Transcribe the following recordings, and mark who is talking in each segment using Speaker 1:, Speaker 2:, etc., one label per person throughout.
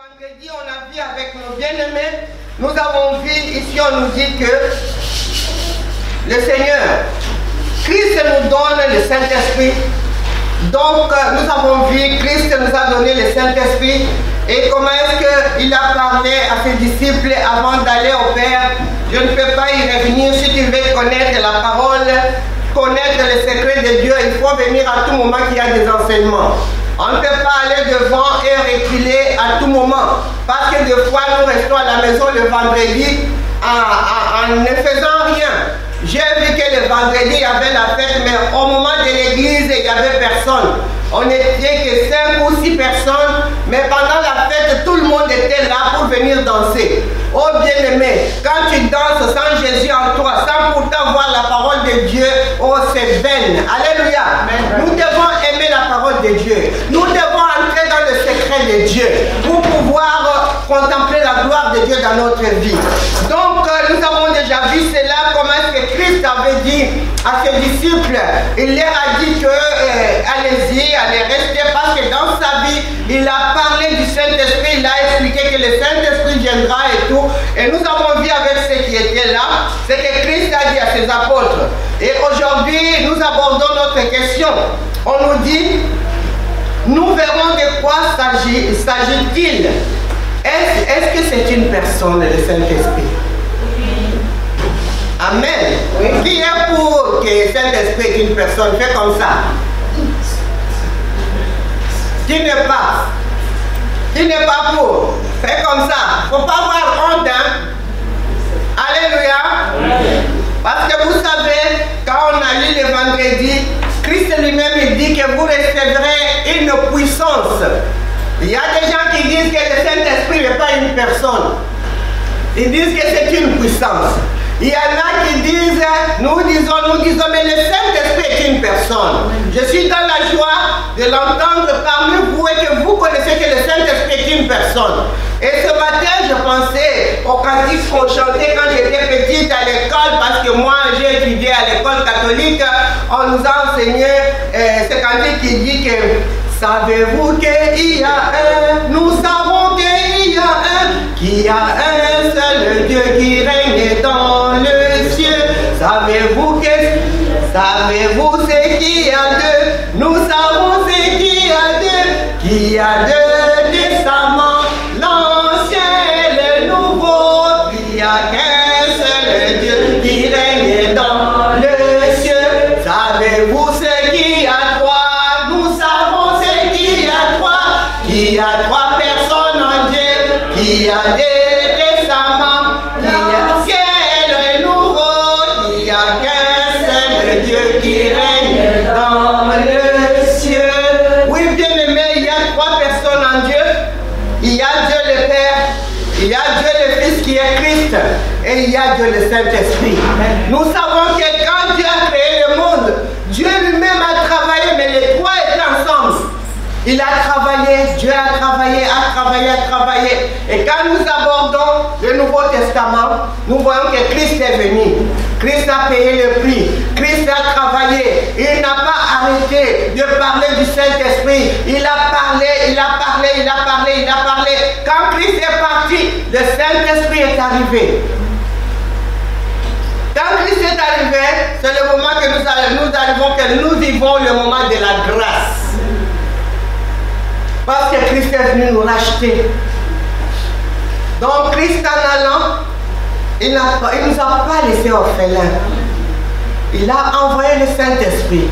Speaker 1: vendredi, on a vu avec nos bien-aimés, nous avons vu ici, on nous dit que le Seigneur, Christ nous donne le Saint-Esprit. Donc, nous avons vu, Christ nous a donné le Saint-Esprit. Et comment est-ce qu'il a parlé à ses disciples avant d'aller au Père? Je ne peux pas y revenir. Si tu veux connaître la parole, connaître les secrets de Dieu, il faut venir à tout moment qu'il y a des enseignements. On ne peut pas aller devant et reculer à tout moment. Parce que des fois, nous restons à la maison le vendredi en ne faisant rien. J'ai vu que le vendredi, il y avait la fête, mais au moment de l'église, il n'y avait personne. On n'était que 5 ou 6 personnes, mais pendant la fête, tout le monde était là pour venir danser. Oh bien-aimé, quand tu danses sans Jésus en toi, sans pourtant voir la parole de Dieu, oh c'est vain. Alléluia. Amen. Nous devons aimer la parole de Dieu. Nous devons entrer dans le secret de Dieu pour pouvoir contempler la gloire de Dieu dans notre vie. Donc, nous avons déjà vu cela, comment est-ce que Christ avait dit à ses disciples. Il leur a dit que allez-y, allez rester, parce que dans sa vie, il a parlé du Saint-Esprit, il a expliqué que le Saint-Esprit viendra et tout. Et nous avons vu avec ce qui était là, c'est que Christ a dit à ses apôtres. Et aujourd'hui, nous abordons notre question. On nous dit, nous verrons de quoi s'agit-il. Est-ce que c'est une personne, le Saint-Esprit? Amen. Oui. Qui est pour que le Saint-Esprit est une personne? Fais comme ça. Qui n'est pas? Qui n'est pas pour? Fais comme ça. Il ne faut pas avoir honte. Hein? Alléluia. Oui. Parce que vous savez, quand on a lu le vendredi, Christ lui-même dit que vous recevrez une puissance. Il y a des gens qui disent que le Saint-Esprit n'est pas une personne. Ils disent que c'est une puissance. Il y en a qui disent, nous disons, mais le Saint-Esprit est une personne. Je suis dans la joie de l'entendre parmi vous et que vous connaissez que le Saint-Esprit est une personne. Et ce matin, je pensais au cantique qu'on chantait quand j'étais petite à l'école, parce que moi, j'ai étudié à l'école catholique. On nous a enseigné ce cantique qui dit que savez-vous qu'il y a un, nous savons qu'il y a un seul Dieu qui règne dans le ciel. Savez-vous ce qu'il y a deux? Nous savons ce qu'il y a deux. Qu'il y a deux testaments, l'ancien et le nouveau. Il n'y a qu'un seul Dieu qui règne dans le ciel. Savez-vous ce qu'il y a trois? Nous savons ce qu'il y a trois. Qu'il y a trois personnes en Dieu. Qu'il y a des testaments. Qu'il y a ciel et nouveau. Il n'y a qu'un seul Dieu qui règne dans le ciel. Oui, bien aimé, il y a trois personnes en Dieu. Il y a Dieu le Père, il y a Dieu le Fils qui est Christ, et il y a Dieu le Saint-Esprit. Nous savons que quand Dieu a créé le monde, Dieu lui-même a travaillé, mais les trois étaient ensemble. Il a travaillé, Dieu a travaillé, Et quand nous abordons le Nouveau Testament, nous voyons que Christ est venu. Christ a payé le prix. Christ a travaillé. Il n'a pas arrêté de parler du Saint-Esprit. Il a parlé. Quand Christ est parti, le Saint-Esprit est arrivé. Quand Christ est arrivé, c'est le moment que nous vivons le moment de la grâce. Parce que Christ est venu nous racheter. Donc Christ en allant, il ne nous a pas laissés orphelins. Il a envoyé le Saint-Esprit.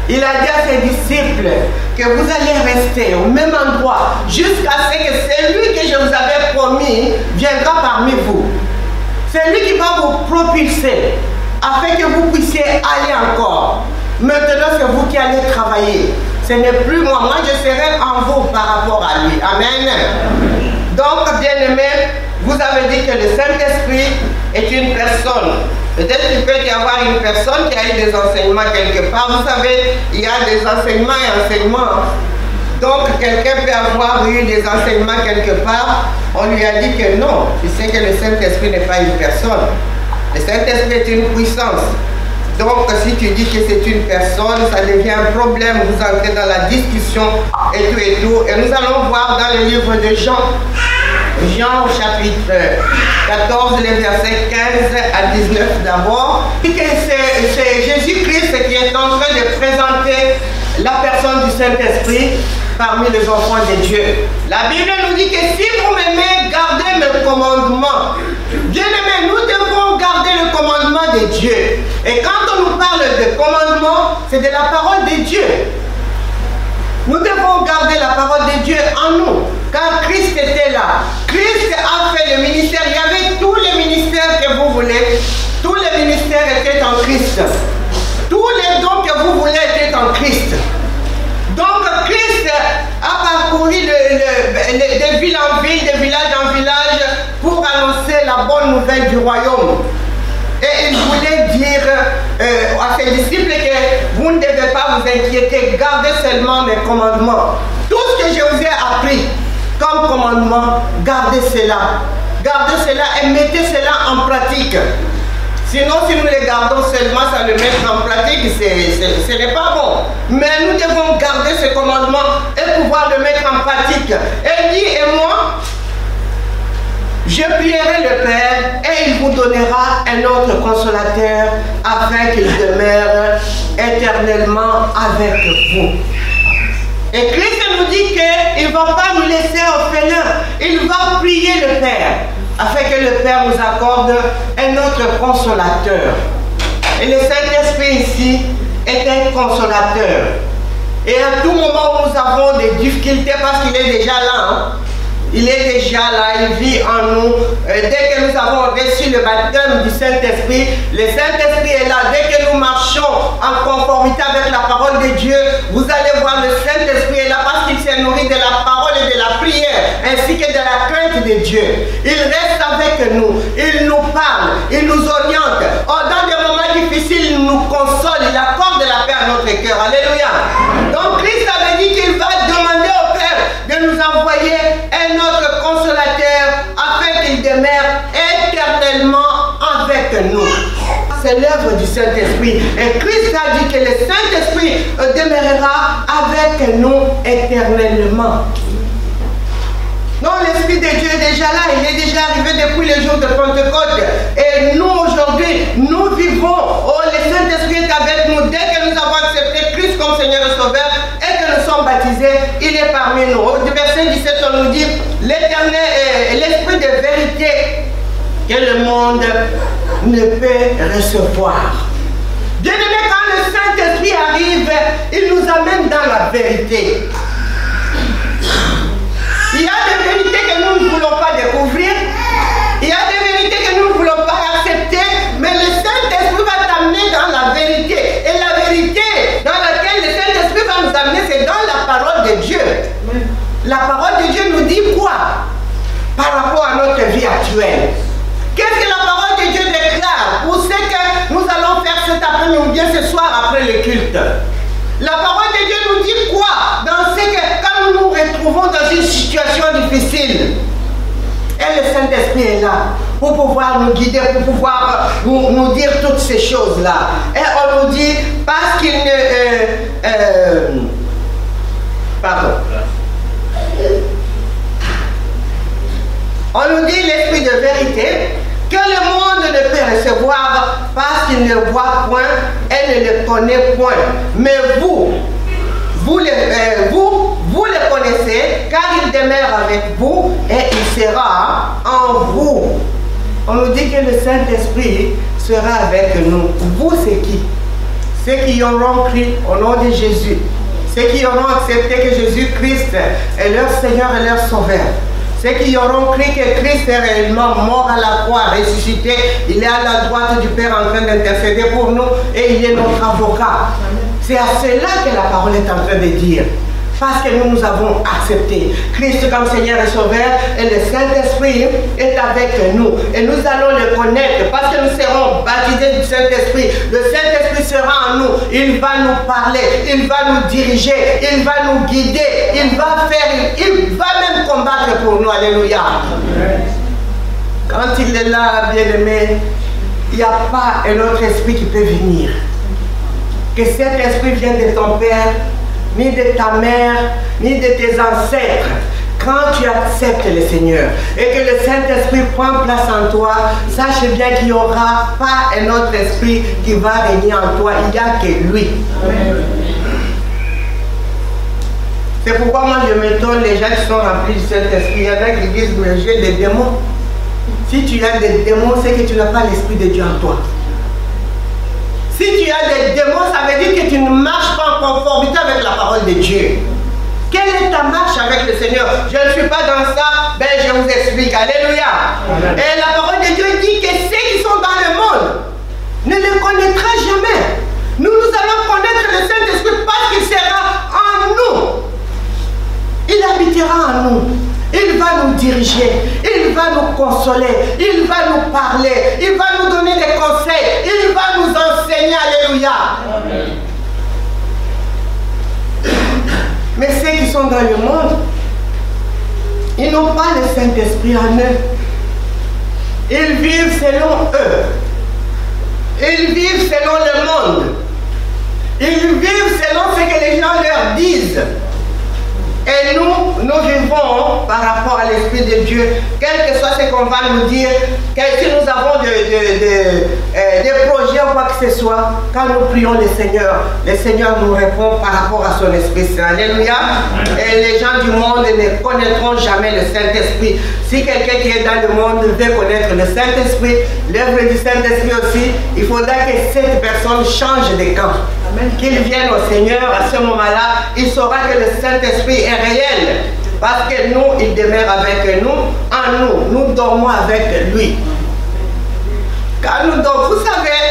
Speaker 1: Il a dit à ses disciples que vous allez rester au même endroit jusqu'à ce que celui que je vous avais promis viendra parmi vous. C'est lui qui va vous propulser afin que vous puissiez aller encore. Maintenant, c'est vous qui allez travailler. Ce n'est plus moi. Moi, je serai en vous par rapport à lui. Amen. Donc, bien-aimés, vous avez dit que le Saint-Esprit est une personne. Peut-être qu'il peut y avoir une personne qui a eu des enseignements quelque part. Vous savez, il y a des enseignements et enseignements. Donc, quelqu'un peut avoir eu des enseignements quelque part. On lui a dit que non. Tu sais que le Saint-Esprit n'est pas une personne. Le Saint-Esprit est une puissance. Donc, si tu dis que c'est une personne, ça devient un problème. Vous entrez dans la discussion et tout. Et nous allons voir dans le livre de Jean, Jean au chapitre 14, les versets 15 à 19 d'abord. C'est Jésus-Christ qui est en train de présenter la personne du Saint-Esprit parmi les enfants de Dieu. La Bible nous dit que si vous m'aimez, gardez mes commandements. Bien-aimés, nous devons garder le commandement de Dieu. Et quand on nous parle de commandement, c'est de la parole de Dieu. Nous devons garder la parole de Dieu en nous, car Christ était là. Christ a fait le ministère. Il y avait tous les ministères que vous voulez. Tous les ministères étaient en Christ. Tous les dons que vous voulez étaient en Christ. Donc Christ a parcouru de ville en ville, de village en village pour annoncer la bonne nouvelle du royaume. Et il voulait dire à ses disciples que vous ne devez pas vous inquiéter, gardez seulement mes commandements. Tout ce que je vous ai appris comme commandement, gardez cela. Gardez cela et mettez cela en pratique. Sinon, si nous les gardons seulement sans le mettre en pratique, ce n'est pas bon. Mais nous devons garder ce commandement et pouvoir le mettre en pratique. Et lui et moi, je prierai le Père et il vous donnera un autre consolateur afin qu'il demeure éternellement avec vous. Et Christ nous dit qu'il ne va pas nous laisser orphelins. Il va prier le Père afin que le Père nous accorde un autre consolateur. Et le Saint-Esprit ici est un consolateur. Et à tout moment où nous avons des difficultés, parce qu'il est déjà là, hein, il est déjà là, il vit en nous. Dès que nous avons reçu le baptême du Saint-Esprit, le Saint-Esprit est là. Dès que nous marchons en conformité avec la parole de Dieu, vous allez voir le Saint-Esprit est là parce qu'il s'est nourri de la parole et de la prière, ainsi que de la crainte de Dieu. Il reste avec nous, il nous parle, il nous oriente. Dans des moments difficiles, il nous console, il accorde la paix à notre cœur. Alléluia. Donc Christ avait dit qu'il va demander au Père de nous envoyer un autre consolateur afin qu'il demeure éternellement avec nous. C'est l'œuvre du Saint-Esprit. Et Christ a dit que le Saint-Esprit demeurera avec nous éternellement. Non, l'Esprit de Dieu est déjà là. Il est déjà arrivé depuis le jour de Pentecôte. Et nous, aujourd'hui, nous vivons. Oh, le Saint-Esprit est avec nous. Dès que nous avons accepté Christ comme Seigneur et Sauveur et que nous sommes baptisés, il est parmi nous. Au verset 17, on nous dit l'Éternel est l'Esprit de vérité que le monde ne peut recevoir. Bien-aimé, quand le Saint-Esprit arrive, il nous amène dans la vérité. Il y a des vérités que nous ne voulons pas découvrir. Il y a des vérités que nous ne voulons pas accepter. Mais le Saint-Esprit va t'amener dans la vérité. Et la vérité dans laquelle le Saint-Esprit va nous amener, c'est dans la parole de Dieu. La parole de Dieu nous dit quoi par rapport à notre vie actuelle? Qu'est-ce que la parole de Dieu déclare pour ce que nous allons faire cet après-midi ou bien ce soir après le culte? La parole de Dieu nous dit quoi dans ce que quand nous nous retrouvons dans une situation difficile? Et le Saint-Esprit est là pour pouvoir nous guider, pour pouvoir nous dire toutes ces choses-là. Et on nous dit, parce qu'il ne... pardon. On nous dit l'Esprit de vérité que le monde ne peut recevoir parce qu'il ne voit point et ne le connaît point. Mais vous le connaissez car il demeure avec vous et il sera en vous. On nous dit que le Saint-Esprit sera avec nous. Vous, c'est qui? Ceux qui auront cru au nom de Jésus. Ceux qui auront accepté que Jésus-Christ est leur Seigneur et leur Sauveur. Ceux qui auront cru que Christ est réellement mort à la croix, ressuscité, il est à la droite du Père en train d'intercéder pour nous et il est notre avocat. C'est à cela que la parole est en train de dire. Parce que nous avons accepté Christ comme Seigneur et Sauveur et le Saint-Esprit est avec nous. Et nous allons le connaître parce que nous serons baptisés du Saint-Esprit. Le Saint-Esprit sera en nous. Il va nous parler, il va nous diriger, il va nous guider, il va même combattre pour nous. Alléluia. Quand il est là, bien-aimé, il n'y a pas un autre esprit qui peut venir. Que cet esprit vienne de ton Père, ni de ta mère, ni de tes ancêtres. Quand tu acceptes le Seigneur et que le Saint-Esprit prend place en toi, sache bien qu'il n'y aura pas un autre esprit qui va régner en toi. Il n'y a que lui. Amen. C'est pourquoi moi je m'étonne les gens qui sont remplis du Saint-Esprit. Il y en a qui disent mais j'ai des démons. Si tu as des démons, c'est que tu n'as pas l'Esprit de Dieu en toi. Si tu as des démons, ça veut dire que tu ne marches pas en conformité avec la parole de Dieu. Quelle est ta marche avec le Seigneur? Je ne suis pas dans ça, ben je vous explique. Alléluia. Amen. Et la parole de Dieu dit que ceux qui sont dans le monde ne le connaîtra jamais. Nous allons connaître le Saint-Esprit parce qu'il sera en nous. Il habitera en nous. Il va nous diriger. Il va nous consoler. Il va nous parler. Il va nous donner des conseils. Il va nous enseigner. Alléluia. Amen. Mais ceux qui sont dans le monde, ils n'ont pas le Saint-Esprit en eux. Ils vivent selon eux. Ils vivent selon le monde. Ils vivent selon ce que les gens leur disent. Et nous vivons par rapport à l'Esprit de Dieu, quel que soit ce qu'on va nous dire, si nous avons des projets ou quoi que ce soit, quand nous prions le Seigneur nous répond par rapport à son Esprit. Alléluia. Et les gens du monde ne connaîtront jamais le Saint-Esprit. Si quelqu'un qui est dans le monde veut connaître le Saint-Esprit, l'œuvre du Saint-Esprit aussi, il faudra que cette personne change de camp. Qu'il vienne au Seigneur, à ce moment-là, il saura que le Saint-Esprit est réel. Parce que nous, il demeure avec nous, en nous. Nous dormons avec lui. Quand nous dormons, vous savez,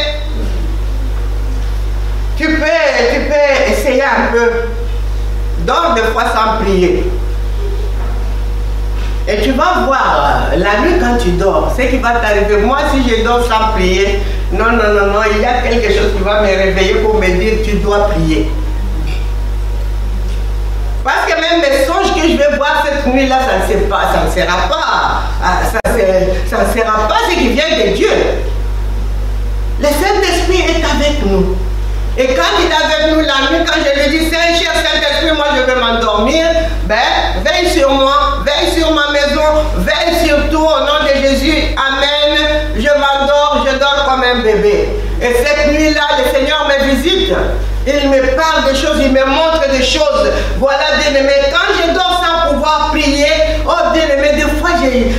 Speaker 1: tu peux essayer un peu. Dors des fois sans prier. Et tu vas voir, la nuit quand tu dors, ce qui va t'arriver. Moi, si je dors sans prier, non, il y a quelque chose qui va me réveiller pour me dire tu dois prier. Parce que même mes songes que je vais voir cette nuit-là, ça ne sera pas ce qui vient de Dieu. Le Saint-Esprit est avec nous. Et quand il est avec nous la nuit, quand je lui dis, cher Saint-Esprit, moi je vais m'endormir, ben, veille sur moi, veille sur ma maison, veille sur tout au nom de Jésus. Amen. Je m'endors, je dors comme un bébé. Et cette nuit-là, le Seigneur me visite. Il me parle des choses, il me montre des choses. Voilà, bien-aimé, quand je dors sans pouvoir prier, oh bien-aimé, des fois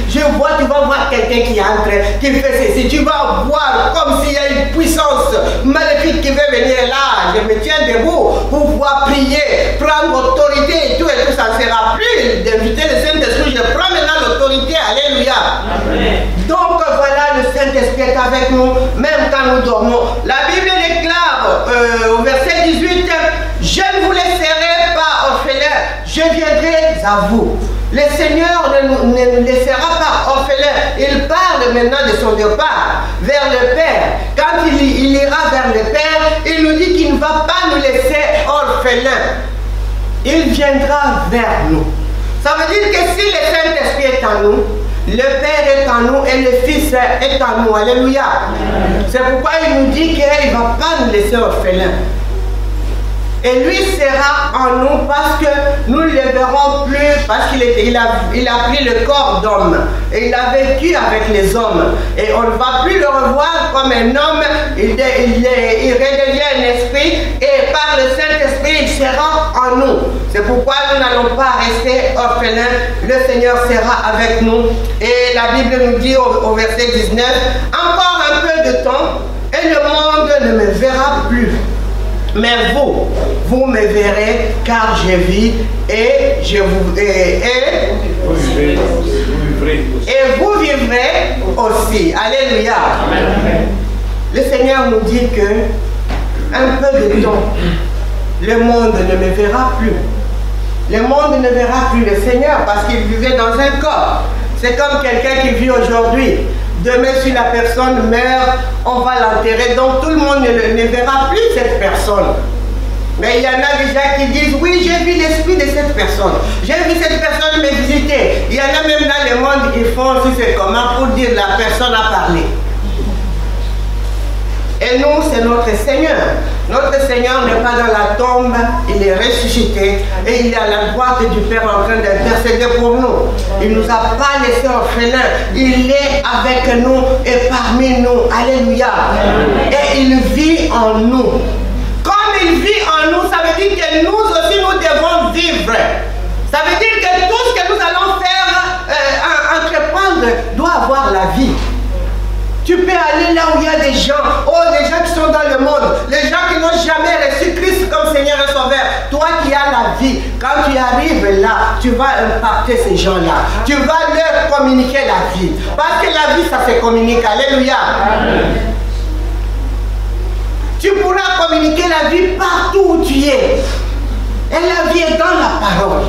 Speaker 1: je vois, tu vas voir quelqu'un qui entre, qui fait ceci. Tu vas voir comme s'il y a une puissance maléfique qui veut venir là. Je me tiens debout pour pouvoir prier, prendre autorité et tout, ça ne sera plus d'inviter le Saint-Esprit. Je prends maintenant l'autorité. Alléluia. Amen. Donc voilà, le Saint-Esprit est avec nous, même quand nous dormons. La Bible déclare au verset 18, je ne vous laisserai pas orphelins, je viendrai à vous. Le Seigneur ne nous laissera pas orphelins. Il parle maintenant de son départ vers le Père. Quand il ira vers le Père, il nous dit qu'il ne va pas nous laisser orphelins. Il viendra vers nous. Ça veut dire que si le Saint-Esprit est en nous, le Père est en nous et le Fils est en nous. Alléluia. C'est pourquoi il nous dit qu'il ne va pas nous laisser orphelins. Et lui sera en nous parce que nous ne le verrons plus, parce qu'il a pris le corps d'homme et il a vécu avec les hommes. Et on ne va plus le revoir comme un homme, il redevient un esprit et par le Saint-Esprit il sera en nous. C'est pourquoi nous n'allons pas rester orphelins, le Seigneur sera avec nous. Et la Bible nous dit au verset 19, encore un peu de temps et le monde ne me verra plus. Mais vous me verrez car je vis et vous vivrez aussi. Alléluia. Amen. Le Seigneur nous dit que un peu de temps, le monde ne me verra plus. Le monde ne verra plus le Seigneur parce qu'il vivait dans un corps. C'est comme quelqu'un qui vit aujourd'hui. Demain, si la personne meurt, on va l'enterrer. Donc, tout le monde ne verra plus cette personne. Mais il y en a déjà qui disent, oui, j'ai vu l'esprit de cette personne. J'ai vu cette personne me visiter. Il y en a même dans le monde qui font aussi c'est comment pour dire la personne a parlé. Et nous, c'est notre Seigneur. Notre Seigneur n'est pas dans la tombe, il est ressuscité et il est à la droite du Père en train d'intercéder pour nous. Il ne nous a pas laissés orphelins, il est avec nous et parmi nous. Alléluia. Et il vit en nous. Comme il vit en nous, ça veut dire que nous aussi nous devons vivre. Ça veut dire que tout ce que nous allons faire, entreprendre, doit avoir la vie. Tu peux aller là où il y a des gens, des gens qui sont dans le monde, les gens qui n'ont jamais reçu Christ comme Seigneur et Sauveur. Toi qui as la vie, quand tu arrives là, tu vas impacter ces gens-là. Tu vas leur communiquer la vie. Parce que la vie, ça se communique. Alléluia. Tu pourras communiquer la vie partout où tu es. Et la vie est dans la parole.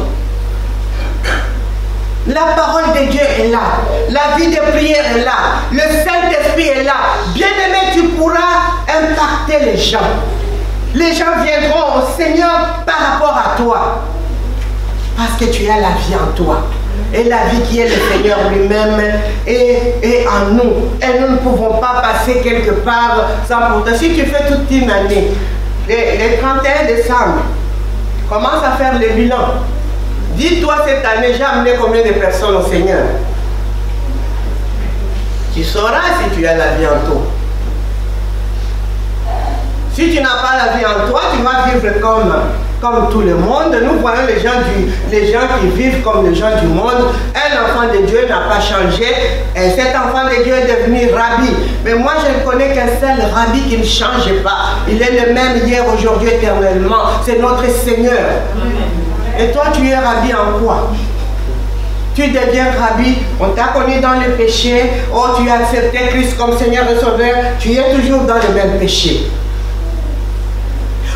Speaker 1: La parole de Dieu est là. La vie de prière est là. Le Saint-Esprit est là. Bien-aimé, tu pourras impacter les gens. Les gens viendront au Seigneur par rapport à toi. Parce que tu as la vie en toi. Et la vie qui est le Seigneur lui-même est en nous. Et nous ne pouvons pas passer quelque part sans pourtant. Si tu fais toute une année, le 31 décembre, commence à faire le bilan. Dis-toi cette année, j'ai amené combien de personnes au Seigneur? Tu sauras si tu as la vie en toi. Si tu n'as pas la vie en toi, tu vas vivre comme tout le monde. Nous voyons les gens qui vivent comme les gens du monde. Un enfant de Dieu n'a pas changé. Et cet enfant de Dieu est devenu rabbi. Mais moi, je ne connais qu'un seul rabbi qui ne change pas. Il est le même hier, aujourd'hui, éternellement. C'est notre Seigneur. Et toi, tu es rabbi en quoi? Tu deviens rabbi, on t'a connu dans le péché, tu as accepté Christ comme Seigneur et Sauveur, tu es toujours dans le même péché.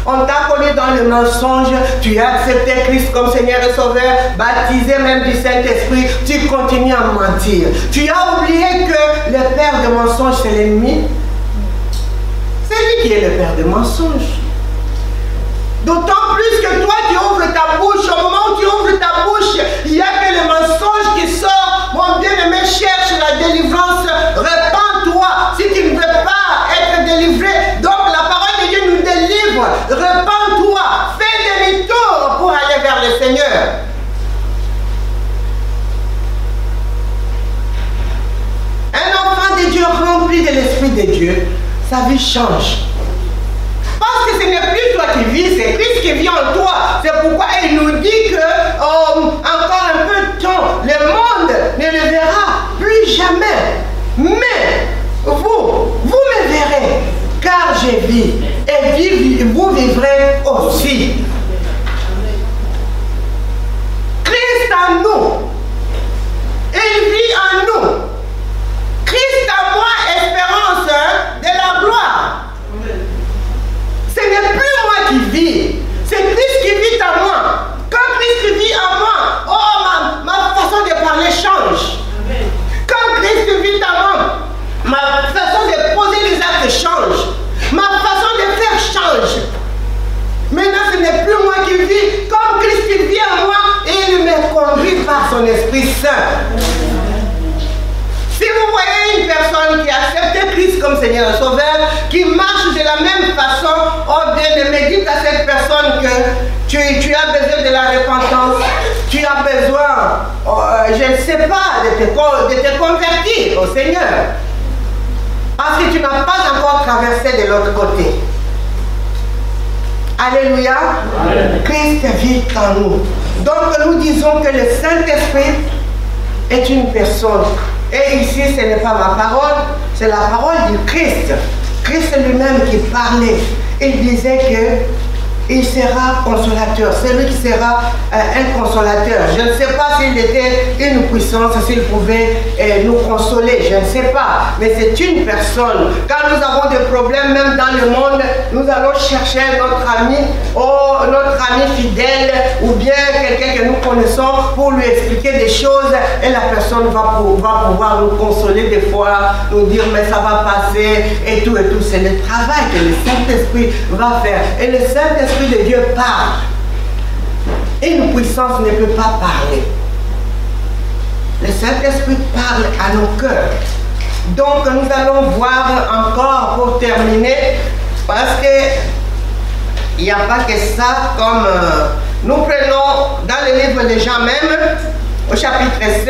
Speaker 1: On t'a connu dans le mensonge, tu as accepté Christ comme Seigneur et Sauveur, baptisé même du Saint-Esprit, tu continues à mentir. Tu as oublié que le père de mensonge, c'est l'ennemi. C'est lui qui est le père de mensonge. D'autant plus que toi, tu ouvres ta bouche. Au moment où tu ouvres ta bouche, il n'y a que le mensonge qui sort. Mon bien-aimé, cherche la délivrance. Répands-toi. Si tu ne veux pas être délivré, donc la parole de Dieu nous délivre. Répands-toi. Fais demi-tour pour aller vers le Seigneur. Un enfant de Dieu rempli de l'Esprit de Dieu, sa vie change. Parce que ce n'est plus toi qui vis, c'est Christ qui vit en toi. C'est pourquoi il nous dit que encore un peu de temps, le monde ne le verra plus jamais. Mais vous me verrez, car je vis, et vous vivrez aussi. Christ en nous, il vit en nous. Christ en moi, espérance de la gloire. Ce n'est plus moi qui vis, c'est Christ qui vit en moi. Quand Christ vit en moi, ma façon de parler change. Quand Christ vit en moi, ma façon de poser les actes change. Ma façon de faire change. Maintenant, ce n'est plus moi qui vis. Comme Christ vit en moi, et il me conduit par son Esprit Saint. Si vous voyez une personne qui accepte Christ comme Seigneur et Sauveur, qui marche de la même façon, bien-aimé, dites à cette personne que tu as besoin de la repentance, tu as besoin, je ne sais pas, de te convertir au Seigneur. Parce que tu n'as pas encore traversé de l'autre côté. Alléluia. Amen. Christ vit en nous. Donc nous disons que le Saint-Esprit est une personne. Et ici, ce n'est pas ma parole, c'est la parole du Christ. Christ lui-même qui parlait. Il disait qu'il sera consolateur. C'est lui qui sera un consolateur. Je ne sais pas s'il était une puissance, s'il pouvait nous consoler. Je ne sais pas. Mais c'est une personne. Quand nous avons des problèmes, même dans le monde, nous allons chercher notre ami, notre ami fidèle, ou bien quelqu'un que nous connaissons pour lui expliquer des choses. Et la personne va pouvoir nous consoler des fois, nous dire mais ça va passer et tout et tout. C'est le travail que le Saint-Esprit va faire. Et le Saint-Esprit de Dieu parle. Une puissance ne peut pas parler. Le Saint-Esprit parle à nos cœurs. Donc nous allons voir encore pour terminer, parce que il n'y a pas que ça, comme nous prenons dans le livre de Jean même, au chapitre 16,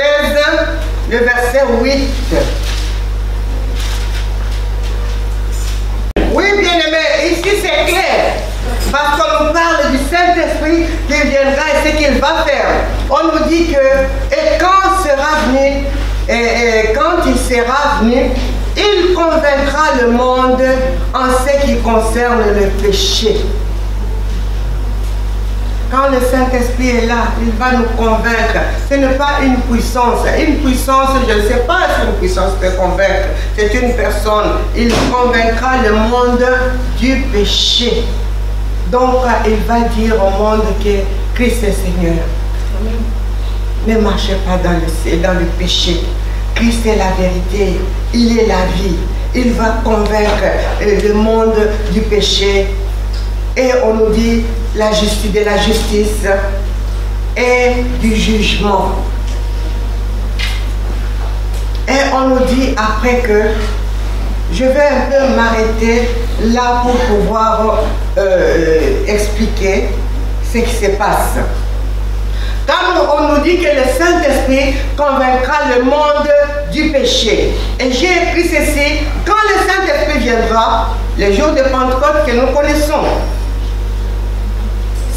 Speaker 1: le verset 8. Oui, bien-aimé, ici c'est clair, parce qu'on nous parle du Saint-Esprit qui viendra et ce qu'il va faire. On nous dit que, et quand il sera venu, il convaincra le monde en ce qui concerne le péché. Quand le Saint-Esprit est là, il va nous convaincre. Ce n'est pas une puissance. Une puissance, je ne sais pas si une puissance peut convaincre. C'est une personne. Il convaincra le monde du péché. Donc, il va dire au monde que Christ est Seigneur. Ne marchez pas dans le péché. Christ est la vérité. Il est la vie. Il va convaincre le monde du péché. Et on nous dit de la justice et du jugement. Et on nous dit après que, je vais un peu m'arrêter là pour pouvoir expliquer ce qui se passe. Quand on nous dit que le Saint-Esprit convaincra le monde du péché. Et j'ai écrit ceci, quand le Saint-Esprit viendra, les jours de Pentecôte que nous connaissons,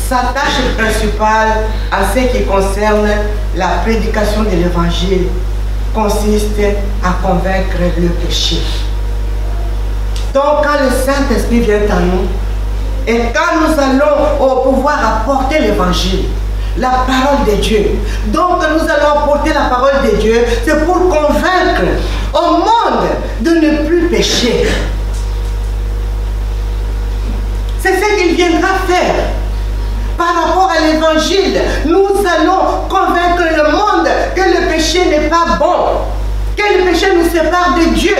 Speaker 1: sa tâche principale à ce qui concerne la prédication de l'Évangile consiste à convaincre le péché. Donc quand le Saint-Esprit vient à nous, et quand nous allons pouvoir apporter l'Évangile, la parole de Dieu, donc nous allons apporter la parole de Dieu, c'est pour convaincre au monde de ne plus pécher. C'est ce qu'il viendra faire. Par rapport à l'évangile, nous allons convaincre le monde que le péché n'est pas bon, que le péché nous sépare de Dieu.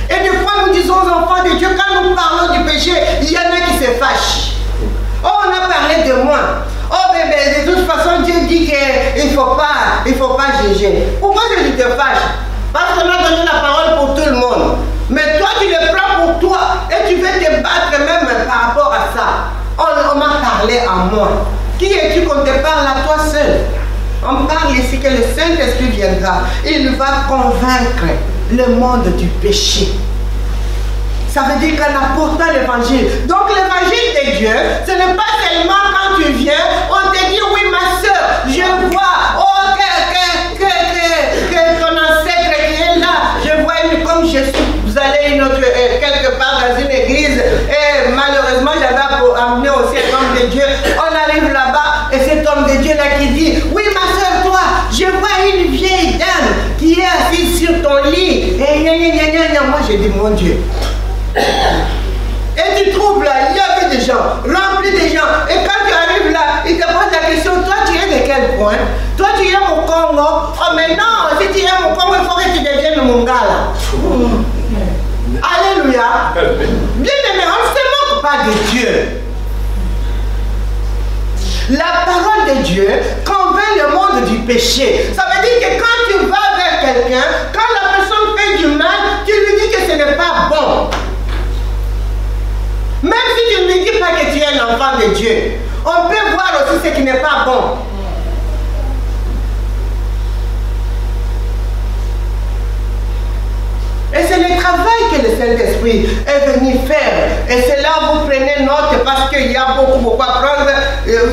Speaker 1: Et des fois nous disons aux enfants de Dieu, quand nous parlons du péché, il y en a qui se fâchent. Oh, on a parlé de moi. Oh bébé, de toute façon Dieu dit qu'il ne faut pas juger. Pourquoi je te fâche? Parce qu'on a donné la parole pour tout le monde. Mais toi tu le prends pour toi et tu veux te battre même par rapport à ça. On m'a parlé à moi. Qui es-tu qu'on te parle à toi seul? On parle ici que le Saint-Esprit viendra. Il va convaincre le monde du péché. Ça veut dire qu'en apportant l'évangile. Donc l'évangile de Dieu, ce n'est pas seulement quand tu viens, on te dit oui ma soeur, je vois, oh que ton ancêtre qui est là, je vois comme je suis, vous allez quelque part dans une église, et malheureusement j'avais amené aussi un homme de Dieu, on arrive là-bas, et cet homme de Dieu là qui dit, oui ma soeur, toi, je vois une vieille dame qui est assise sur ton lit, et moi j'ai dit mon Dieu. Et tu trouves là, il y avait des gens, remplis de gens. Et quand tu arrives là, ils te posent la question, toi tu es de quel point? Toi tu es au Congo? Oh mais non, si tu es au Congo, il faut que tu deviennes mon gars là. Alléluia. Bien aimé, on ne se moque pas de Dieu. La parole de Dieu convainc le monde du péché. Ça veut dire que quand tu vas vers quelqu'un, quand la personne fait du mal, tu lui dis que ce n'est pas bon. Même si tu ne lui dis pas que tu es un enfant de Dieu, on peut voir aussi ce qui n'est pas bon. Et c'est le travail que le Saint-Esprit est venu faire. Et c'est là où vous prenez note parce qu'il y a beaucoup à prendre.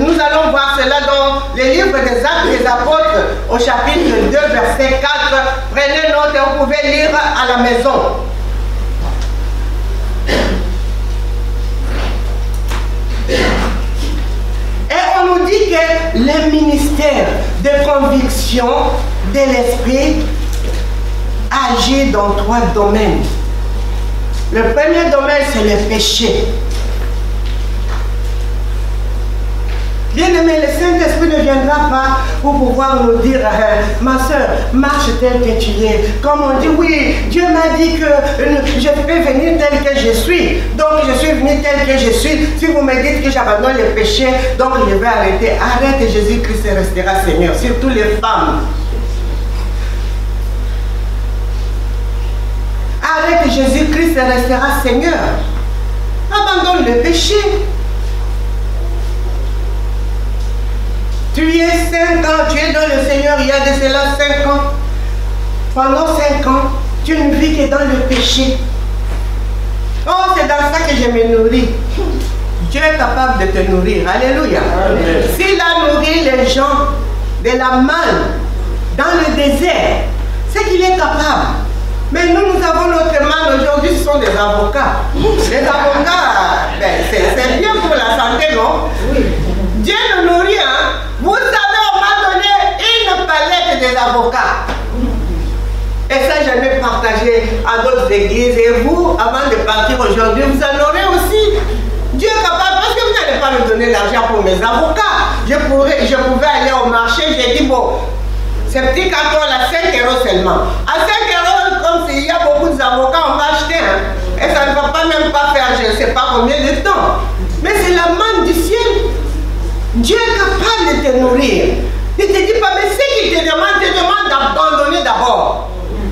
Speaker 1: Nous allons voir cela dans les livres des Actes des Apôtres au chapitre 2, verset 4. Prenez note et vous pouvez lire à la maison. Et on nous dit que le ministère de conviction de l'esprit agit dans 3 domaines. Le premier domaine, c'est le péché. Bien aimé, le Saint-Esprit ne viendra pas pour pouvoir nous dire, ma soeur, marche tel que tu es. Comme on dit, oui, Dieu m'a dit que je peux venir tel que je suis. Donc je suis venu tel que je suis. Si vous me dites que j'abandonne le péché, donc je vais arrêter. Arrête, Jésus-Christ restera Seigneur. Surtout les femmes. Arrête, Jésus-Christ restera Seigneur. Abandonne le péché. Tu es 5 ans, tu es dans le Seigneur, il y a de cela 5 ans. Pendant 5 ans, tu ne vis que dans le péché. Oh, c'est dans ça que je me nourris. Dieu est capable de te nourrir. Alléluia. Amen. S'il a nourri les gens de la manne dans le désert, c'est qu'il est capable. Mais nous avons notre manne aujourd'hui, ce sont des avocats. Les avocats, ben, c'est bien pour la santé, non? Oui. Dieu nous nourrit, hein? Vous savez, on m'a donné une palette des avocats. Et ça, je vais partager à d'autres églises. Et vous, avant de partir aujourd'hui, vous en aurez aussi. Dieu est capable, parce que vous n'allez pas me donner l'argent pour mes avocats. Je pouvais aller au marché, j'ai dit, bon, c'est petit carton à 5 € seulement. À 5 €, comme s'il y a beaucoup d'avocats, on va acheter. Hein. Et ça ne va pas même pas faire je ne sais pas combien de temps. Mais c'est la manne du ciel. Dieu est capable de te nourrir. Ne te dis pas, mais ce qu'il te demande d'abandonner d'abord.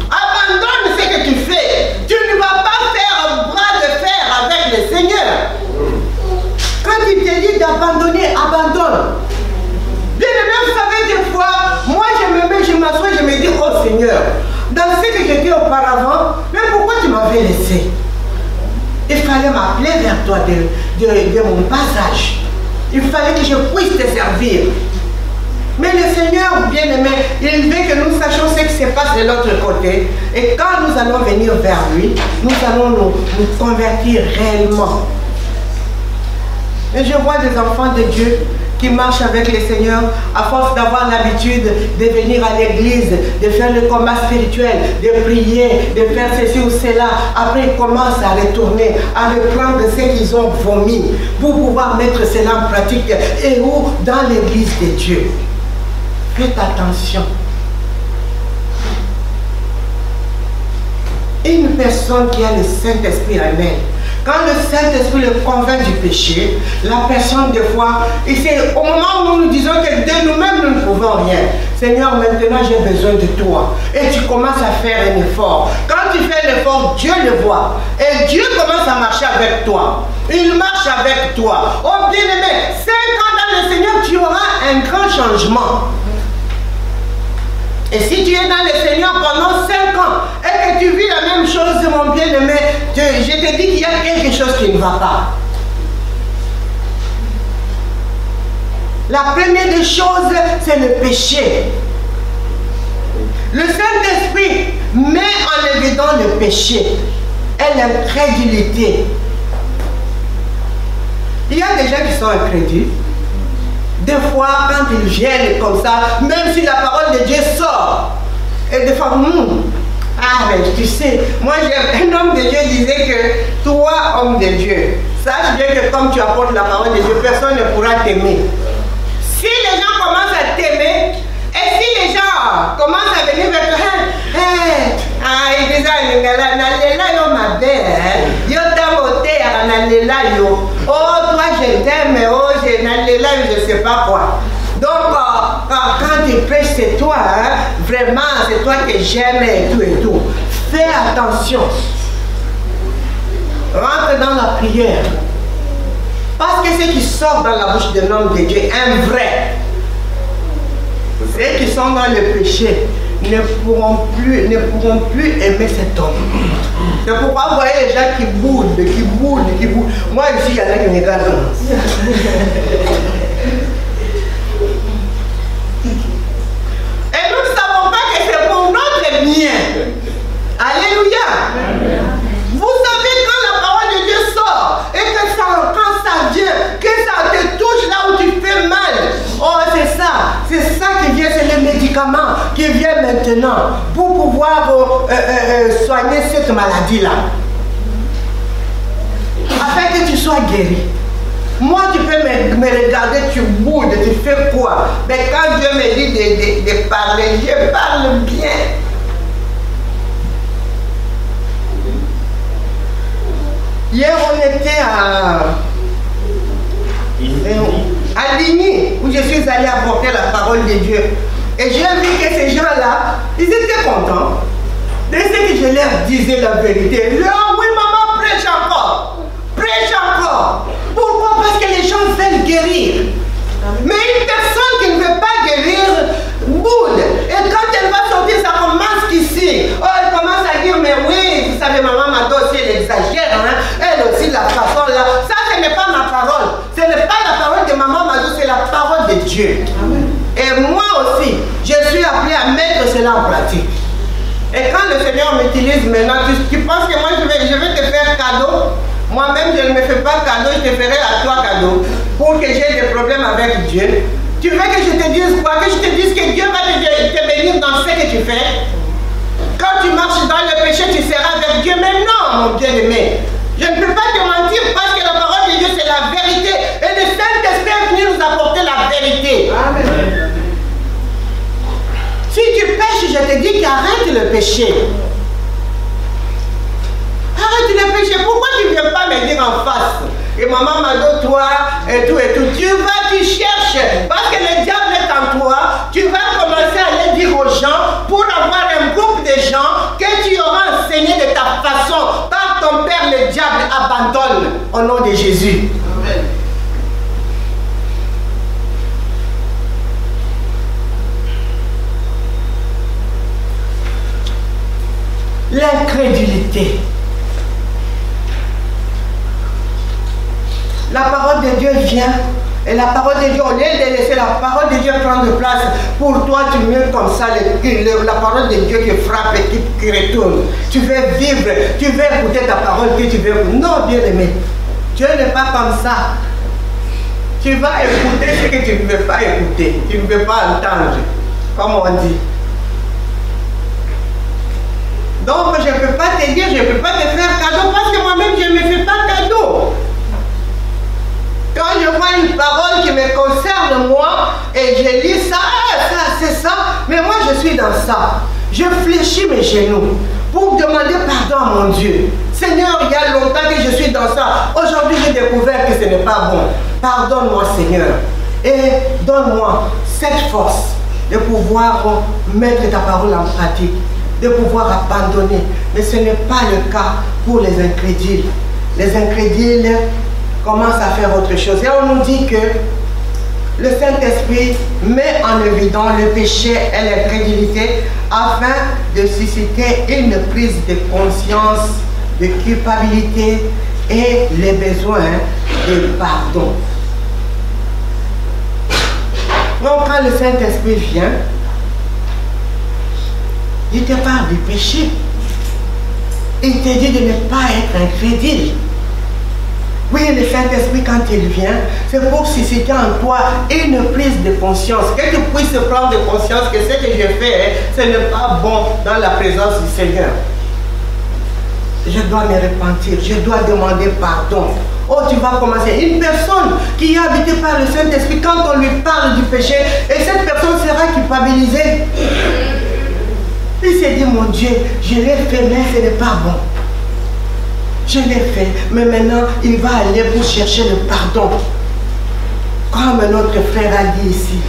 Speaker 1: Abandonne ce que tu fais. Tu ne vas pas faire un bras de fer avec le Seigneur. Quand il te dit d'abandonner, abandonne. Bien aimé, vous savez, des fois, moi je m'assois, je me dis, oh Seigneur, dans ce que j'étais auparavant, mais pourquoi tu m'avais laissé? Il fallait m'appeler vers toi de mon passage. Il fallait que je puisse te servir. Mais le Seigneur, bien-aimé, il veut que nous sachions ce qui se passe de l'autre côté. Et quand nous allons venir vers lui, nous allons nous convertir réellement. Et je vois des enfants de Dieu qui marchent avec le Seigneur à force d'avoir l'habitude de venir à l'église, de faire le combat spirituel, de prier, de faire ceci ou cela. Après, ils commencent à retourner, à reprendre ce qu'ils ont vomi pour pouvoir mettre cela en pratique. Et où? Dans l'église de Dieu. Faites attention. Une personne qui a le Saint-Esprit en elle, quand le Saint-Esprit le convainc du péché, la personne, des fois, au moment où nous disons que de nous-mêmes, nous ne pouvons rien. Seigneur, maintenant j'ai besoin de toi. Et tu commences à faire un effort. Quand tu fais l'effort, Dieu le voit. Et Dieu commence à marcher avec toi. Il marche avec toi. Oh bien-aimé, 5 ans dans le Seigneur, tu auras un grand changement. Et si tu es dans le Seigneur pendant 5 ans et que tu vis la même chose, mon bien-aimé, je te dis qu'il y a quelque chose qui ne va pas. La première des choses, c'est le péché. Le Saint-Esprit met en évidence le péché et l'incrédulité. Il y a des gens qui sont incrédules. Des fois, quand ils viennent comme ça, même si la parole de Dieu sort, et des fois, ah, mais tu sais, moi, un homme de Dieu disait que toi, homme de Dieu, sache bien que comme tu apportes la parole de Dieu, personne ne pourra t'aimer. Si les gens commencent à t'aimer, et si les gens commencent à venir vers toi, ils disent, oh, toi, je t'aime, oh, je sais pas quoi. Donc, quand tu prêches, c'est toi, hein? Vraiment, c'est toi que j'aime et tout. Fais attention. Rentre dans la prière. Parce que ce qui sort dans la bouche d'un homme de Dieu, un vrai, ceux qui sont dans le péché ne pourront plus aimer cet homme. C'est pourquoi vous voyez les gens qui boudent. Moi ici, il y en a qui me regardent. Et nous ne savons pas que c'est pour notre bien. Alléluia. Amen. Vous savez quand la parole de Dieu sort et que quand ça vient, que ça te touche là où tu fais mal. Oh, c'est ça qui vient, c'est le médicament qui vient maintenant pour pouvoir soigner cette maladie-là. Afin que tu sois guéri. Moi, tu peux me regarder, tu boudes, tu fais quoi? Mais quand Dieu me dit de parler, je parle bien. Hier, on était à Ligny, où je suis allé apporter la parole de Dieu. Et j'ai vu que ces gens-là, ils étaient contents. De ce que je leur disais la vérité. Ils disaient, oh oui, maman, prêche encore. Prêche encore. Pourquoi? Parce que les gens veulent guérir. Mais une personne qui ne veut m'utilise maintenant. Tu penses que moi je vais te faire cadeau? Moi-même, je ne me fais pas cadeau, je te ferai à toi cadeau. Pour que j'ai des problèmes avec Dieu. Tu veux que je te dise quoi? Que je te dise que Dieu va te bénir dans ce que tu fais? Quand tu marches dans le péché, tu seras avec Dieu. Mais non, mon bien-aimé. Je ne peux pas te mentir parce que la parole de Dieu, c'est la vérité. Et le Saint-Esprit est venu nous apporter la vérité. Amen. Si tu pêches, je te dis qu'arrête le péché. Arrête le péché. Pourquoi tu ne viens pas me dire en face? Et maman m'a dit toi, et tout. Tu vas, tu cherches. Parce que le diable est en toi. Tu vas commencer à aller dire aux gens, pour avoir un groupe de gens que tu auras enseigné de ta façon. Par ton père, le diable abandonne au nom de Jésus. Amen. L'incrédulité. La parole de Dieu vient et la parole de Dieu, au lieu de laisser la parole de Dieu prendre place, pour toi tu mets comme ça la parole de Dieu qui frappe et qui retourne. Tu veux vivre, tu veux écouter ta parole que tu veux. Non, bien aimé, Dieu n'est pas comme ça. Tu vas écouter ce que tu ne veux pas écouter, tu ne veux pas entendre, comme on dit. Donc je ne peux pas te dire, je ne peux pas te faire cadeau parce que moi-même je ne me fais pas cadeau. Quand je vois une parole qui me concerne moi et je lis ça, c'est ça, mais moi je suis dans ça. Je fléchis mes genoux pour demander pardon à mon Dieu. Seigneur, il y a longtemps que je suis dans ça. Aujourd'hui j'ai découvert que ce n'est pas bon. Pardonne-moi Seigneur et donne-moi cette force de pouvoir mettre ta parole en pratique, de pouvoir abandonner. Mais ce n'est pas le cas pour les incrédules. Les incrédules commencent à faire autre chose. Et on nous dit que le Saint-Esprit met en évidence le péché et l'incrédulité afin de susciter une prise de conscience, de culpabilité et les besoins de pardon. Donc quand le Saint-Esprit vient, il te parle du péché. Il te dit de ne pas être incrédule. Oui, le Saint-Esprit, quand il vient, c'est pour susciter en toi une prise de conscience. Que tu puisses prendre conscience que ce que je fais, ce n'est pas bon dans la présence du Seigneur. Je dois me repentir, je dois demander pardon. Oh, tu vas commencer. Une personne qui est habitée par le Saint-Esprit, quand on lui parle du péché, et cette personne sera culpabilisée. Il s'est dit, mon Dieu, je l'ai fait, mais ce n'est pas bon. Je l'ai fait, mais maintenant, il va aller pour chercher le pardon. Comme notre frère a dit ici.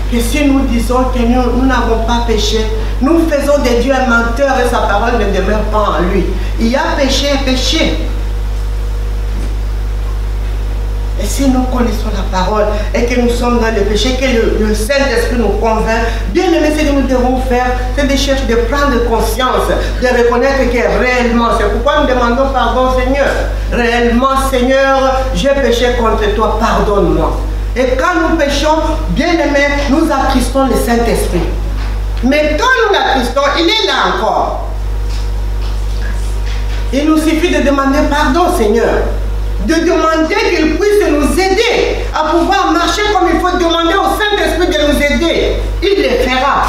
Speaker 1: Que si nous disons que nous n'avons pas péché, nous faisons de Dieu un menteur et sa parole ne demeure pas en lui. Il y a péché et péché. Et si nous connaissons la parole et que nous sommes dans le péché, que le Saint-Esprit nous convainc, bien aimé, ce que nous devons faire, c'est de chercher, de prendre conscience, de reconnaître que réellement, c'est pourquoi nous demandons pardon, Seigneur. Réellement, Seigneur, j'ai péché contre toi, pardonne-moi. Et quand nous péchons, bien aimé, nous attristons le Saint-Esprit. Mais quand nous l'attristons, il est là encore. Il nous suffit de demander pardon, Seigneur. De demander qu'il puisse nous aider à pouvoir marcher comme il faut, demander au Saint-Esprit de nous aider. Il le fera.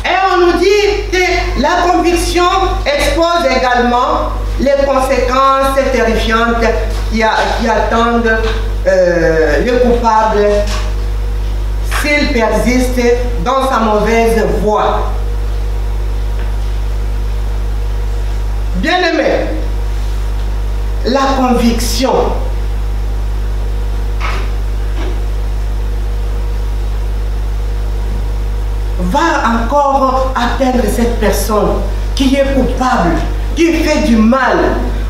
Speaker 1: Et on nous dit que la conviction expose également les conséquences terrifiantes qui attendent le coupable s'il persiste dans sa mauvaise voie. Bien-aimé, la conviction va encore atteindre cette personne qui est coupable, qui fait du mal.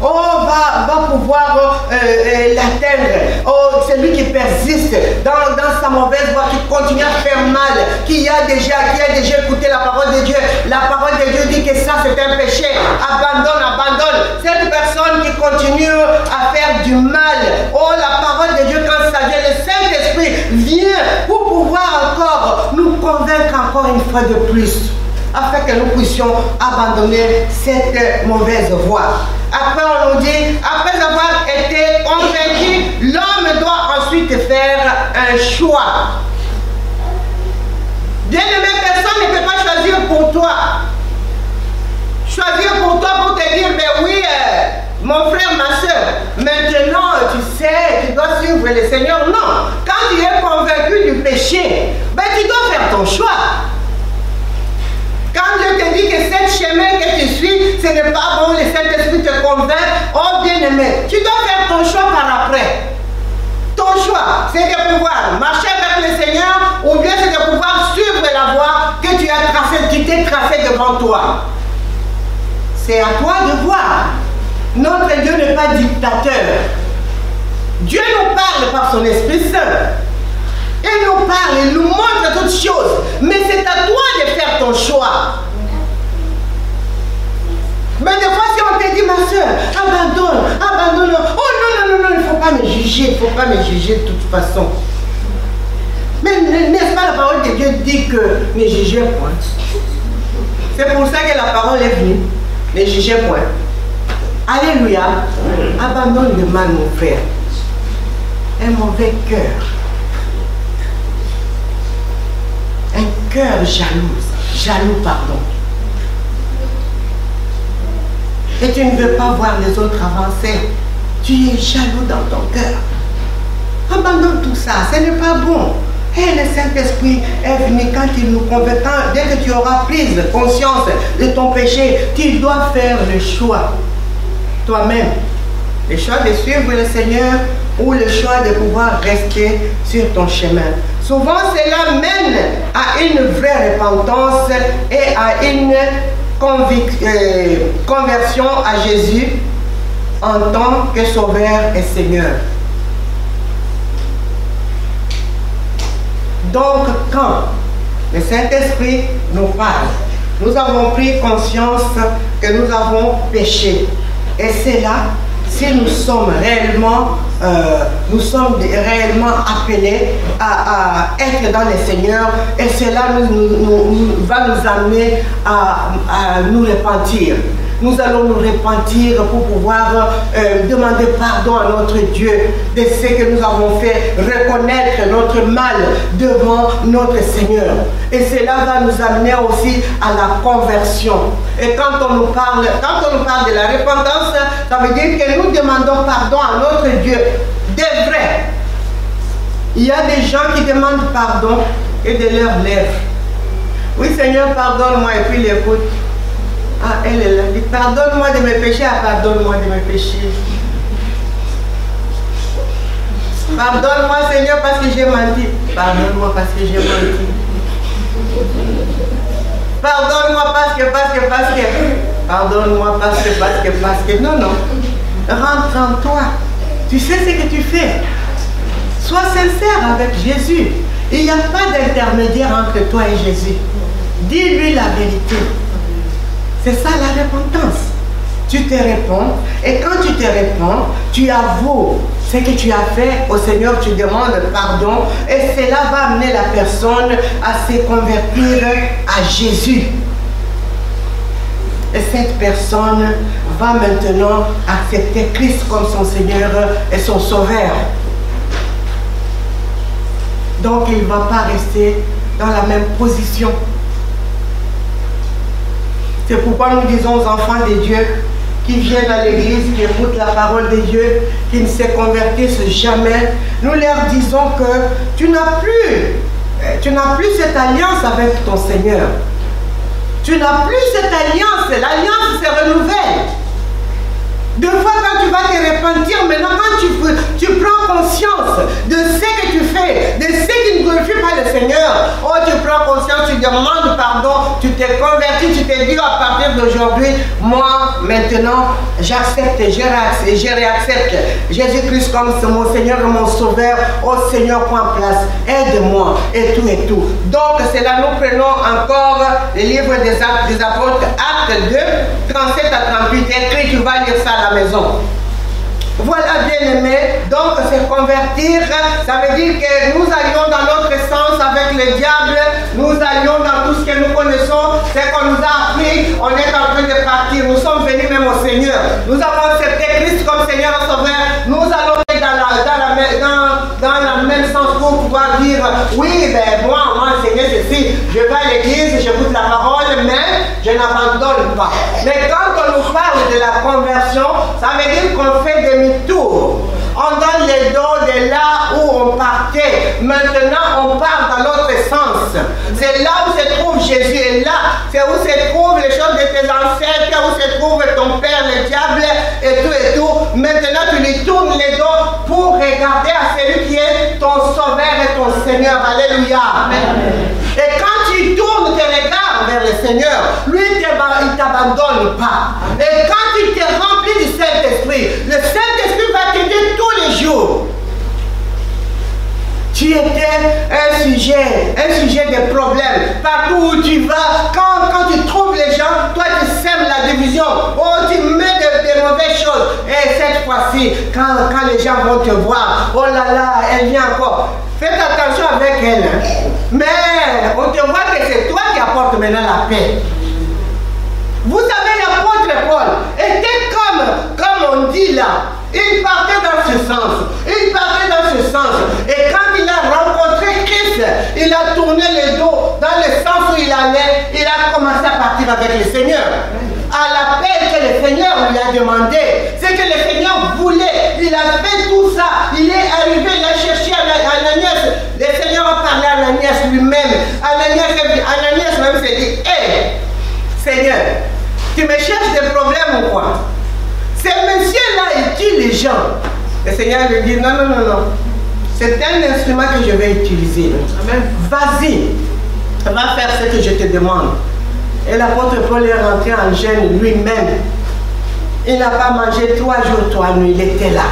Speaker 1: Oh, va pouvoir l'atteindre. Oh, celui qui persiste dans sa mauvaise voie, qui continue à faire mal, qui a déjà écouté la parole de Dieu. La parole de Dieu dit que ça c'est un péché. Abandonne. Cette personne qui continue à faire du mal. Oh, la parole de Dieu, quand ça vient, le Saint-Esprit vient pour pouvoir encore nous convaincre encore une fois de plus, afin que nous puissions abandonner cette mauvaise voie. Après, on nous dit, après avoir été convaincu, l'homme doit ensuite faire un choix. Bien-aimé, personne ne peut pas choisir pour toi. Choisir pour toi pour te dire, mais oui, mon frère, ma soeur, maintenant, tu sais, tu dois suivre le Seigneur. Non, quand tu es convaincu du péché, ben, tu dois faire ton choix. Quand Dieu te dit que ce chemin que tu suis, ce n'est pas bon, le Saint-Esprit te convainc, oh bien-aimé, tu dois faire ton choix par après. Ton choix, c'est de pouvoir marcher avec le Seigneur ou bien c'est de pouvoir suivre la voie que tu as tracée, qui t'est tracée devant toi. C'est à toi de voir. Notre Dieu n'est pas dictateur. Dieu nous parle par son Esprit Saint. Il nous parle, il nous montre toutes choses. Mais c'est à toi de faire ton choix. Mais des fois, si on te dit, ma soeur, abandonne, abandonne. Oh non, non, non, non, il ne faut pas me juger, il ne faut pas me juger de toute façon. Mais n'est-ce pas la parole de Dieu dit que ne jugez point? C'est pour ça que la parole est venue. Ne jugez point. Alléluia. Abandonne le mal, mon frère. Un mauvais cœur. Un cœur jaloux, pardon. Et tu ne veux pas voir les autres avancer. Tu es jaloux dans ton cœur. Abandonne tout ça, ce n'est pas bon. Et le Saint-Esprit est venu quand il nous convainc. Dès que tu auras pris conscience de ton péché, tu dois faire le choix. Toi-même. Le choix de suivre le Seigneur ou le choix de pouvoir rester sur ton chemin. Souvent, cela mène à une vraie repentance et à une conversion à Jésus en tant que Sauveur et Seigneur. Donc, quand le Saint-Esprit nous parle, nous avons pris conscience que nous avons péché. Et c'est là, si nous sommes réellement appelés à être dans le Seigneur, et cela va nous amener à nous repentir. Nous allons nous repentir pour pouvoir demander pardon à notre Dieu de ce que nous avons fait, reconnaître notre mal devant notre Seigneur. Et cela va nous amener aussi à la conversion. Et quand on nous parle de la repentance, ça veut dire que nous demandons pardon à notre Dieu. De vrai. Il y a des gens qui demandent pardon et de leurs lèvres. Oui Seigneur, pardonne-moi, et puis il écoute. Ah, elle est là. Dit, pardonne-moi de mes péchés. Ah, pardonne-moi de mes péchés. Pardonne-moi, Seigneur, parce que j'ai menti. Pardonne-moi parce que j'ai menti. Pardonne-moi parce que. Pardonne-moi parce que. Non, non. Rentre en toi. Tu sais ce que tu fais. Sois sincère avec Jésus. Il n'y a pas d'intermédiaire entre toi et Jésus. Dis-lui la vérité. C'est ça la repentance. Tu te réponds et quand tu te réponds, tu avoues ce que tu as fait au Seigneur, tu demandes pardon et cela va amener la personne à se convertir à Jésus. Et cette personne va maintenant accepter Christ comme son Seigneur et son Sauveur. Donc il ne va pas rester dans la même position. C'est pourquoi nous disons aux enfants de Dieu qui viennent à l'église, qui écoutent la parole de Dieu, qui ne se convertissent jamais, nous leur disons que tu n'as plus cette alliance avec ton Seigneur. Tu n'as plus cette alliance, l'alliance se renouvelle. Deux fois quand tu vas te repentir, maintenant quand tu prends conscience de ce que tu fais, de ce qui ne glorifie pas le Seigneur, oh tu prends conscience, tu demandes pardon, tu t'es converti, tu t'es dit à partir d'aujourd'hui, moi maintenant j'accepte et je réaccepte Jésus-Christ comme mon Seigneur et mon Sauveur. Oh Seigneur, prends place, aide-moi et tout et tout. Donc c'est là nous prenons encore le livre des Actes des Apôtres, Acte 2, 37 à 38, écrit, tu vas lire ça à la maison. Vous Voilà, bien-aimés, donc se convertir, ça veut dire que nous allions dans notre sens avec le diable, nous allions dans tout ce que nous connaissons, c'est qu'on nous a appris, on est en train de partir, nous sommes venus même au Seigneur, nous avons accepté Christ comme Seigneur et Sauveur, nous allons dans la même sens pour pouvoir dire, oui, ben moi, Seigneur, ceci, je vais à l'église, j'écoute la parole, mais je n'abandonne pas. Mais quand on nous parle de la conversion, ça veut dire qu'on fait demi-tour. On donne les dons de là où on partait. Maintenant, on part dans l'autre sens. C'est là où se trouve Jésus. Et là, c'est où se trouvent les choses de tes ancêtres, où se trouve ton père, le diable, et tout et tout. Maintenant, tu lui tournes les dos pour regarder à celui qui est ton sauveur et ton Seigneur. Alléluia. Amen. Et quand tu tournes tes regards vers le Seigneur, lui, il ne t'abandonne pas. Et quand tu t'es rempli du Saint-Esprit, le Saint-Esprit va t'aider tous les jours. Tu étais un sujet de problème. Partout où tu vas, quand tu trouves les gens, toi tu sèmes la division. Oh, tu mets des mauvaises choses. Et cette fois-ci, quand les gens vont te voir, oh là là, elle vient encore. Faites attention avec elle. Mais on te voit que c'est toi qui apportes maintenant la paix. Vous savez, l'apôtre Paul était comme on dit là. Il partait dans ce sens. Il partait dans ce sens. Et quand il a rencontré Christ, il a tourné le dos dans le sens où il allait. Il a commencé à partir avec le Seigneur. À l'appel que le Seigneur lui a demandé, c'est que le Seigneur voulait. Il a fait tout ça. Il est arrivé, il a cherché Ananias. Le Seigneur a parlé à Ananias lui-même. Ananias même s'est dit, hé, Seigneur, tu me cherches des problèmes ou quoi? Ces messieurs-là, ils tuent les gens. Le Seigneur lui dit, non, non, non, non. C'est un instrument que je vais utiliser. Vas-y, va faire ce que je te demande. Et l'apôtre Paul est rentré en jeûne lui-même. Il n'a pas mangé 3 jours, 3 nuits. Il était là.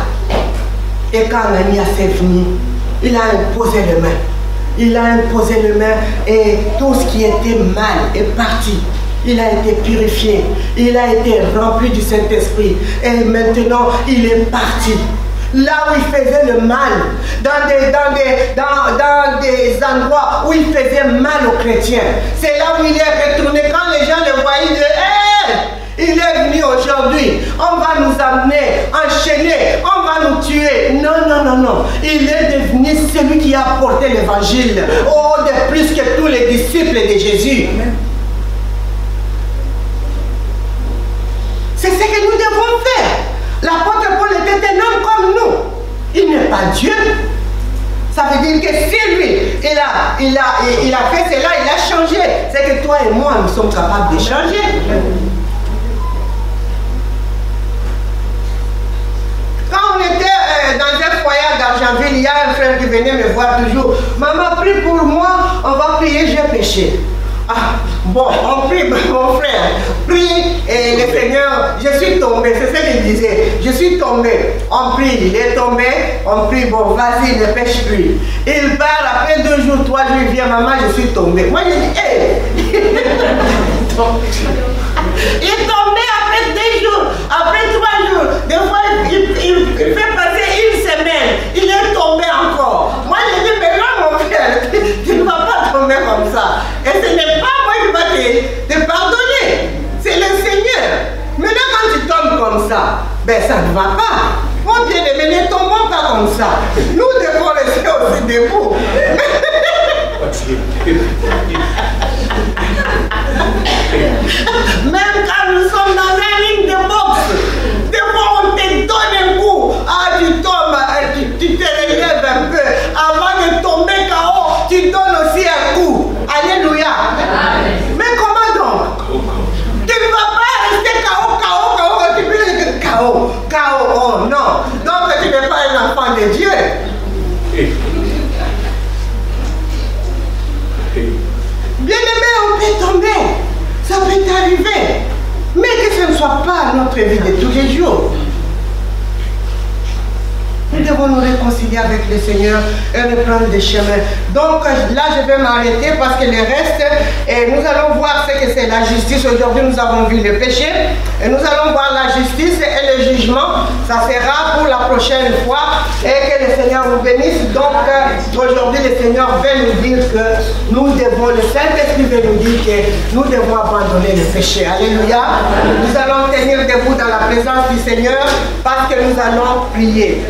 Speaker 1: Et quand Ananias est venu, il a imposé les mains. Il a imposé les mains et tout ce qui était mal est parti. Il a été purifié, il a été rempli du Saint-Esprit et maintenant il est parti. Là où il faisait le mal, dans des endroits où il faisait mal aux chrétiens, c'est là où il est retourné. Quand les gens le voyaient, ils disaient, hey, il est venu aujourd'hui, on va nous amener, enchaîner, on va nous tuer. Non, non, non, non. Il est devenu celui qui a porté l'évangile, oh, de plus que tous les disciples de Jésus. Amen. C'est ce que nous devons faire. L'apôtre Paul était un homme comme nous. Il n'est pas Dieu. Ça veut dire que si lui, il a fait cela, il a changé. C'est que toi et moi, nous sommes capables de changer. Quand on était dans un foyer d'Argentville, il y a un frère qui venait me voir toujours. Maman, prie pour moi, on va prier, j'ai péché. Ah, bon, on prie, mon frère, prie, et le Seigneur, je suis tombé, c'est ce qu'il disait, je suis tombé, on prie, il est tombé, on prie, bon, vas-y, ne pêche plus. Il part, après 2 jours, 3 jours, il vient, maman, je suis tombé. Moi, je dis, hé! Il est tombé après 2 jours, après 3 jours, des fois, il fait passer 1 semaine, il est tombé encore. Moi, je dis, mais non, mon frère, tu ne vas pas tomber comme ça. Et ce n'est pas moi qui va te pardonner, c'est le Seigneur. Maintenant, quand tu tombes comme ça, ben ça ne va pas. Mon bien-aimé, ne tombons pas comme ça. Nous devons rester aussi debout. Même quand nous sommes dans un ring de boxe, des fois on te donne un coup. Ah, tu tombes, tu te relèves un peu. Avant de tomber KO, tu donnes aussi un coup. Alléluia. Amen. Mais comment donc? Tu ne vas pas rester KO, tu peux dire KO, oh non. Donc tu n'es pas un enfant de Dieu. Bien-aimé, on peut tomber. Ça peut t'arriver. Mais que ce ne soit pas notre vie de tous les jours. Nous devons nous réconcilier avec le Seigneur et reprendre le chemin. Donc là, je vais m'arrêter parce que le reste, nous allons voir ce que c'est c'est la justice. Aujourd'hui, nous avons vu le péché et nous allons voir la justice et le jugement. Ça sera pour la prochaine fois et que le Seigneur vous bénisse. Donc, aujourd'hui, le Seigneur veut nous dire que nous devons, le Saint-Esprit veut nous dire que nous devons abandonner le péché. Alléluia. Nous allons tenir debout dans la présence du Seigneur parce que nous allons prier.